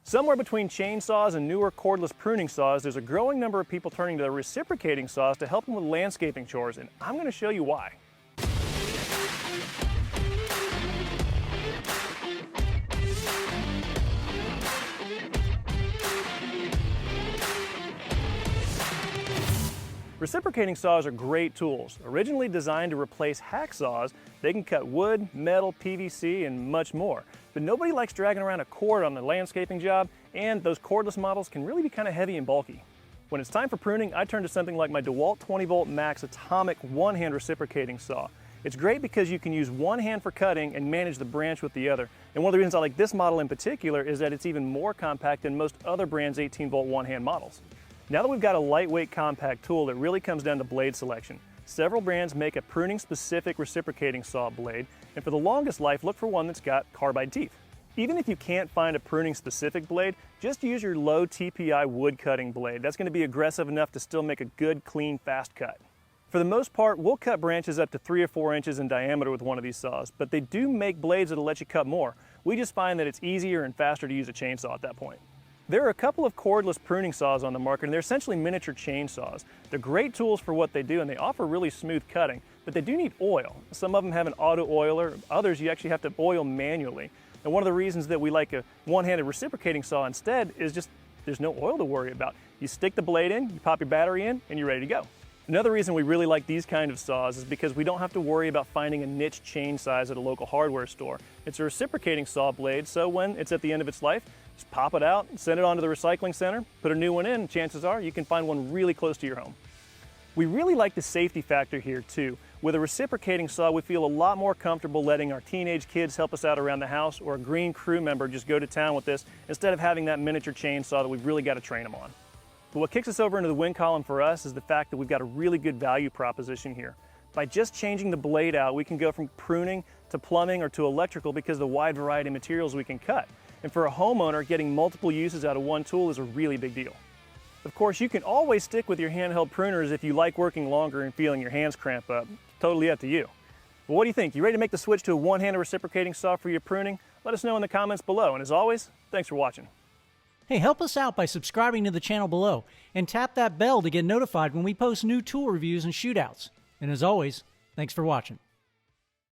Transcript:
Somewhere between chainsaws and newer cordless pruning saws, there's a growing number of people turning to the reciprocating saws to help them with landscaping chores, and I'm going to show you why. Reciprocating saws are great tools. Originally designed to replace hacksaws, they can cut wood, metal, PVC, and much more. But nobody likes dragging around a cord on the landscaping job, and those cordless models can really be kind of heavy and bulky. When it's time for pruning, I turn to something like my DeWalt 20-volt Max Atomic one-hand reciprocating saw. It's great because you can use one hand for cutting and manage the branch with the other. And one of the reasons I like this model in particular is that it's even more compact than most other brands' 18-volt one-hand models. Now that we've got a lightweight compact tool, it really comes down to blade selection. Several brands make a pruning-specific reciprocating saw blade, and for the longest life, look for one that's got carbide teeth. Even if you can't find a pruning-specific blade, just use your low TPI wood-cutting blade. That's going to be aggressive enough to still make a good, clean, fast cut. For the most part, we'll cut branches up to 3 or 4 inches in diameter with one of these saws, but they do make blades that'll let you cut more. We just find that it's easier and faster to use a chainsaw at that point. There are a couple of cordless pruning saws on the market, and they're essentially miniature chainsaws. They're great tools for what they do, and they offer really smooth cutting, but they do need oil. Some of them have an auto oiler, others you actually have to oil manually. And one of the reasons that we like a one-handed reciprocating saw instead is just there's no oil to worry about. You stick the blade in, you pop your battery in, and you're ready to go. Another reason we really like these kind of saws is because we don't have to worry about finding a niche chain size at a local hardware store. It's a reciprocating saw blade, so when it's at the end of its life, just pop it out, send it on to the recycling center, put a new one in, and chances are you can find one really close to your home. We really like the safety factor here too. With a reciprocating saw, we feel a lot more comfortable letting our teenage kids help us out around the house, or a green crew member just go to town with this instead of having that miniature chainsaw that we've really got to train them on. But what kicks us over into the win column for us is the fact that we've got a really good value proposition here. By just changing the blade out, we can go from pruning to plumbing or to electrical because of the wide variety of materials we can cut. And for a homeowner, getting multiple uses out of one tool is a really big deal. Of course, you can always stick with your handheld pruners if you like working longer and feeling your hands cramp up. Totally up to you. But what do you think? You ready to make the switch to a one-handed reciprocating saw for your pruning? Let us know in the comments below. And as always, thanks for watching. Hey, help us out by subscribing to the channel below and tap that bell to get notified when we post new tool reviews and shootouts. And as always, thanks for watching.